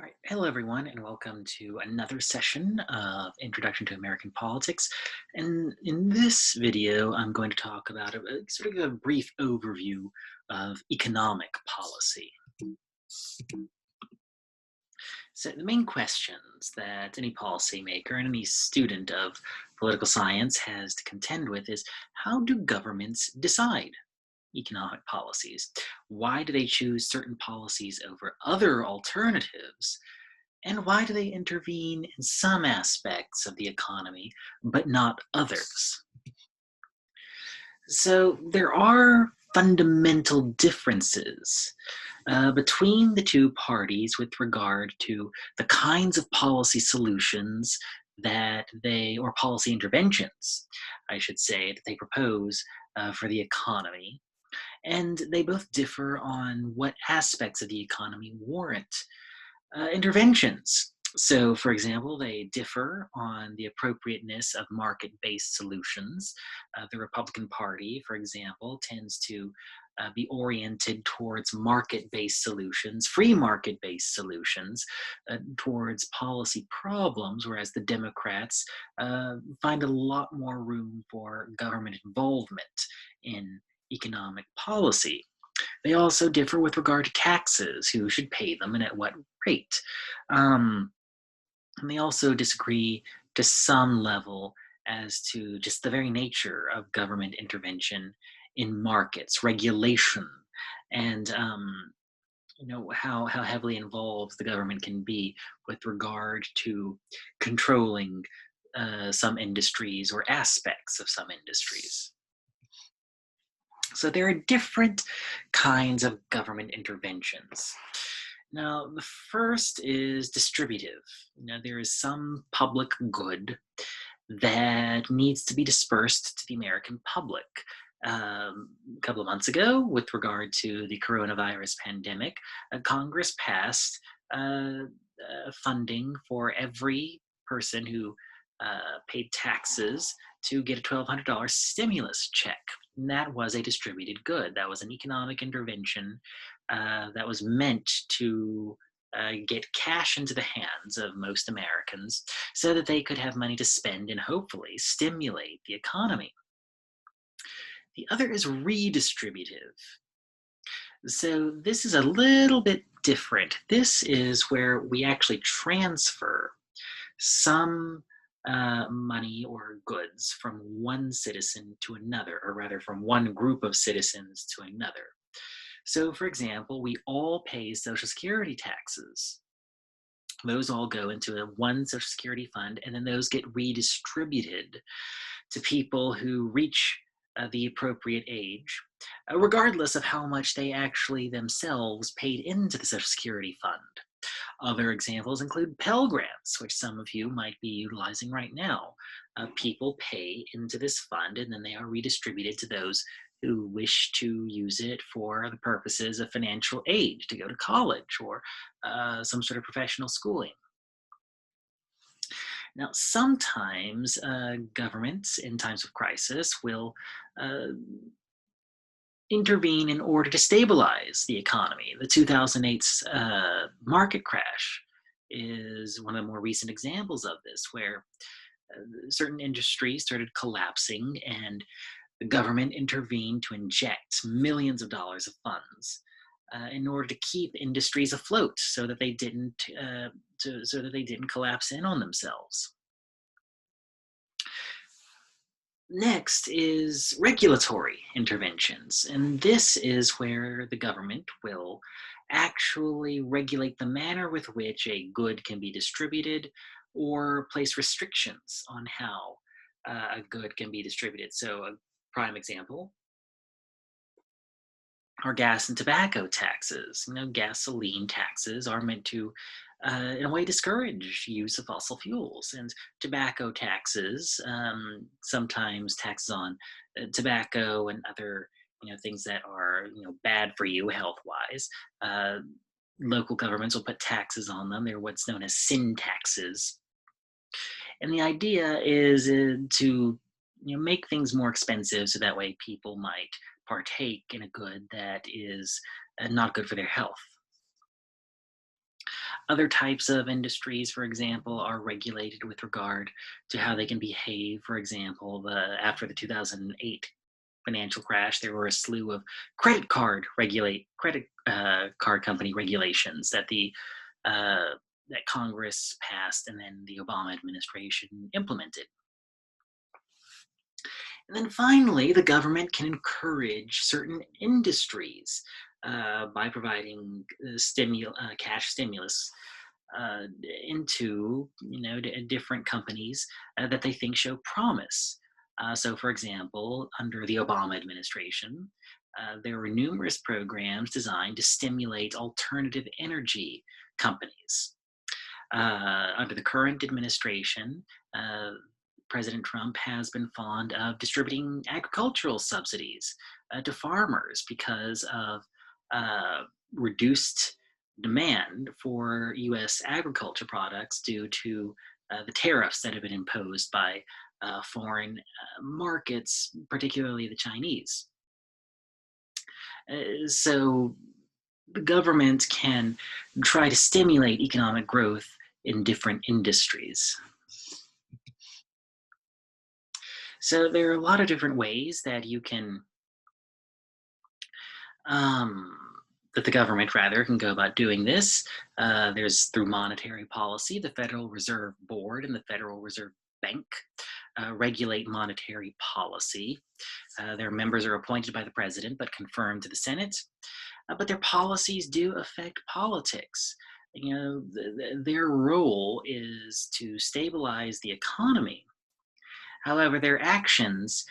All right. Hello, everyone, and welcome to another session of Introduction to American Politics. And in this video, I'm going to talk about a sort of a brief overview of economic policy. So the main questions that any policymaker and any student of political science has to contend with is, how do governments decide economic policies? Why do they choose certain policies over other alternatives? And why do they intervene in some aspects of the economy, but not others? So there are fundamental differences between the two parties with regard to the kinds of policy solutions or policy interventions, I should say, that they propose for the economy. And they both differ on what aspects of the economy warrant interventions. So, for example, they differ on the appropriateness of market based solutions. The Republican Party, for example, tends to be oriented towards market based solutions, free market based solutions, towards policy problems, whereas the Democrats find a lot more room for government involvement in economic policy. They also differ with regard to taxes, who should pay them and at what rate. Um, and they also disagree to some level as to just the very nature of government intervention in markets, regulation, and how heavily involved the government can be with regard to controlling some industries or aspects of some industries. So there are different kinds of government interventions. Now, the first is distributive. There is some public good that needs to be dispersed to the American public. A couple of months ago, with regard to the coronavirus pandemic, Congress passed funding for every person who paid taxes to get a $1,200 stimulus check. And that was a distributed good. That was an economic intervention that was meant to get cash into the hands of most Americans so that they could have money to spend and hopefully stimulate the economy. The other is redistributive. So this is a little bit different. This is where we actually transfer some money or goods from one citizen to another, or rather from one group of citizens to another. So, for example, we all pay Social Security taxes. Those all go into one Social Security fund, and then those get redistributed to people who reach the appropriate age, regardless of how much they actually themselves paid into the Social Security fund. Other examples include Pell Grants, which some of you might be utilizing right now. People pay into this fund and then they are redistributed to those who wish to use it for the purposes of financial aid to go to college or some sort of professional schooling. Now, sometimes governments in times of crisis will uh, intervene in order to stabilize the economy. The 2008 market crash is one of the more recent examples of this, where certain industries started collapsing and the government intervened to inject millions of dollars of funds in order to keep industries afloat so that they didn't so that they didn't collapse in on themselves. Next is regulatory interventions, and this is where the government will actually regulate the manner with which a good can be distributed or place restrictions on how a good can be distributed. So, a prime example are gas and tobacco taxes. Gasoline taxes are meant to, in a way, discourage use of fossil fuels, and tobacco taxes, sometimes taxes on tobacco and other, things that are, bad for you health-wise. Uh, Local governments will put taxes on them. They're what's known as sin taxes, and the idea is to make things more expensive so that way people might partake in a good that is not good for their health. Other types of industries, for example, are regulated with regard to how they can behave. For example, after the 2008 financial crash, there were a slew of credit card company regulations uh, that Congress passed and then the Obama administration implemented. And then finally, the government can encourage certain industries by providing cash stimulus uh, into different companies that they think show promise. So, for example, under the Obama administration, there were numerous programs designed to stimulate alternative energy companies. Under the current administration, President Trump has been fond of distributing agricultural subsidies to farmers because of reduced demand for U.S. agriculture products due to the tariffs that have been imposed by foreign markets, particularly the Chinese. So the government can try to stimulate economic growth in different industries. So there are a lot of different ways that you can, um, that the government rather can go about doing this. There's through monetary policy, the Federal Reserve Board and the Federal Reserve Bank regulate monetary policy. Their members are appointed by the president but confirmed to the Senate. But their policies do affect politics. Their role is to stabilize the economy. However, their actions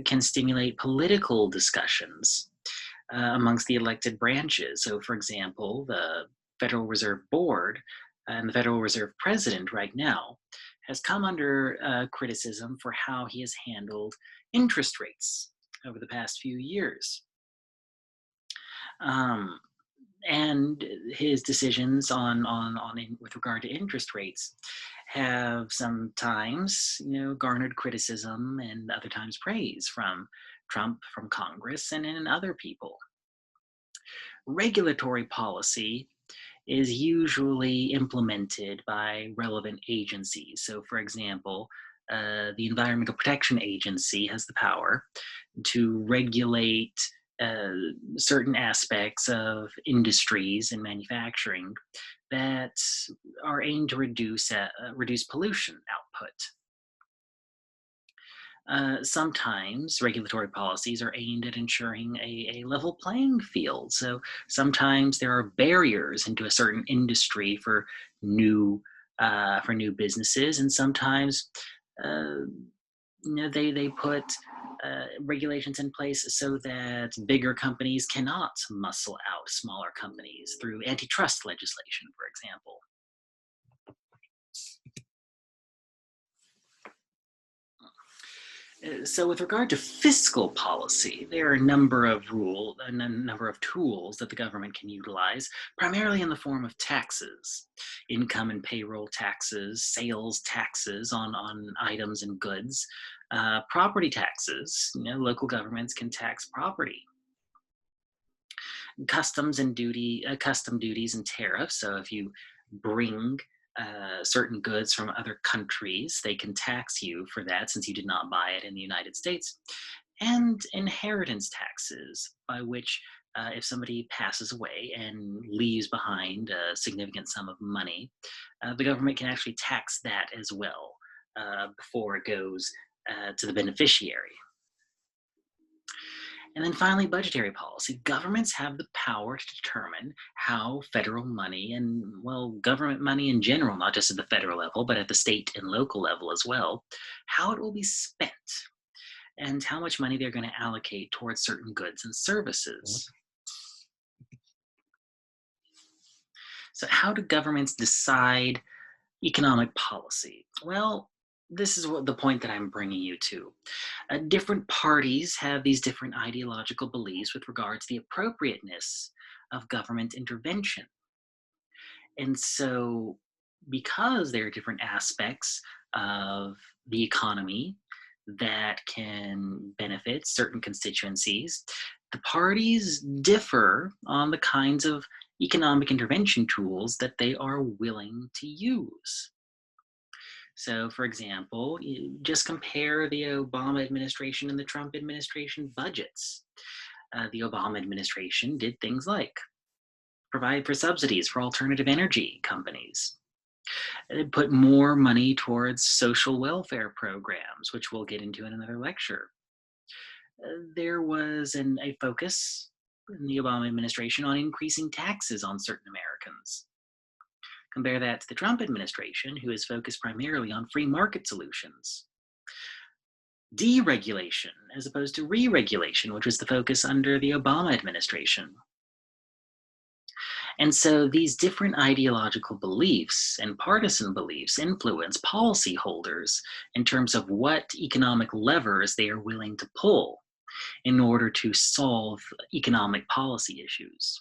can stimulate political discussions amongst the elected branches. So, for example, the Federal Reserve Board and the Federal Reserve President right now has come under criticism for how he has handled interest rates over the past few years. Um, and his decisions with regard to interest rates have sometimes garnered criticism and other times praise from Trump, from Congress, and in other people. Regulatory policy is usually implemented by relevant agencies. So, for example, the Environmental Protection Agency has the power to regulate certain aspects of industries and manufacturing that are aimed to reduce pollution output. Sometimes regulatory policies are aimed at ensuring a level playing field. So sometimes there are barriers into a certain industry for new businesses, and sometimes they put regulations in place so that bigger companies cannot muscle out smaller companies through antitrust legislation, for example. So, with regard to fiscal policy, there are a number of tools that the government can utilize, primarily in the form of taxes, income and payroll taxes, sales taxes on items and goods, property taxes. Local governments can tax property. Custom duties and tariffs. So, if you bring certain goods from other countries, they can tax you for that since you did not buy it in the United States. And inheritance taxes, by which if somebody passes away and leaves behind a significant sum of money, the government can actually tax that as well before it goes to the beneficiary. And then finally, budgetary policy. Governments have the power to determine how federal money and, well, government money in general, not just at the federal level, but at the state and local level as well, how it will be spent and how much money they're going to allocate towards certain goods and services. So how do governments decide economic policy? Well, this is the point that I'm bringing you to. Different parties have these different ideological beliefs with regard to the appropriateness of government intervention. And so, because there are different aspects of the economy that can benefit certain constituencies, the parties differ on the kinds of economic intervention tools that they are willing to use. So, for example, just compare the Obama administration and the Trump administration budgets. The Obama administration did things like provide for subsidies for alternative energy companies, put more money towards social welfare programs, which we'll get into in another lecture. There was a focus in the Obama administration on increasing taxes on certain Americans. Compare that to the Trump administration, who is focused primarily on free market solutions. Deregulation as opposed to re-regulation, which was the focus under the Obama administration. And so these different ideological beliefs and partisan beliefs influence policyholders in terms of what economic levers they are willing to pull in order to solve economic policy issues.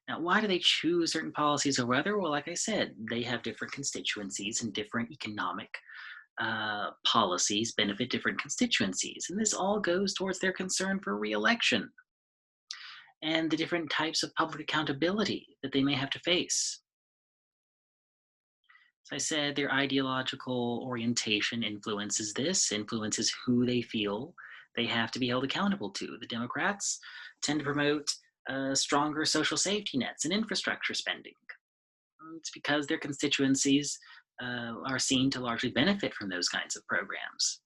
Now, why do they choose certain policies or whether? Well, like I said, they have different constituencies and different economic policies benefit different constituencies. And this all goes towards their concern for reelection and the different types of public accountability that they may have to face. As I said, their ideological orientation influences this, influences who they feel they have to be held accountable to. The Democrats tend to promote stronger social safety nets and infrastructure spending. It's because their constituencies are seen to largely benefit from those kinds of programs.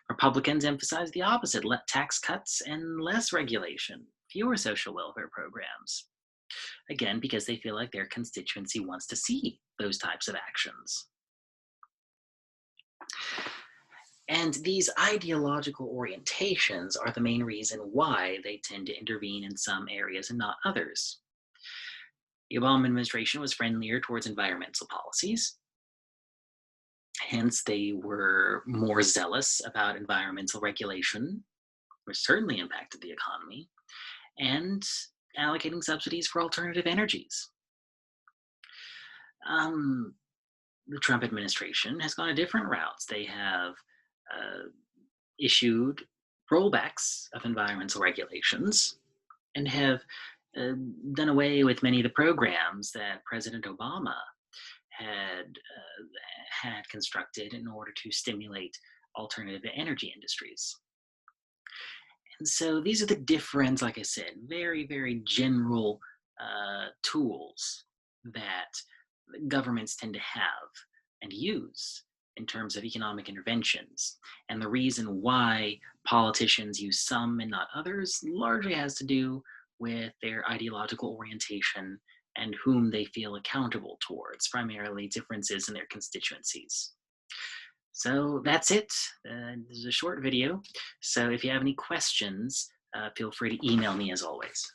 Republicans emphasize the opposite, tax cuts and less regulation, fewer social welfare programs. Again, because they feel like their constituency wants to see those types of actions. And these ideological orientations are the main reason why they tend to intervene in some areas and not others. The Obama administration was friendlier towards environmental policies. Hence, they were more zealous about environmental regulation, which certainly impacted the economy, and allocating subsidies for alternative energies. The Trump administration has gone a different routes. They have issued rollbacks of environmental regulations and have done away with many of the programs that President Obama had constructed in order to stimulate alternative energy industries. And so these are the different, like I said, very, very general tools that governments tend to have and use in terms of economic interventions. And the reason why politicians use some and not others largely has to do with their ideological orientation and whom they feel accountable towards, primarily differences in their constituencies. So that's it. This is a short video. So if you have any questions, feel free to email me as always.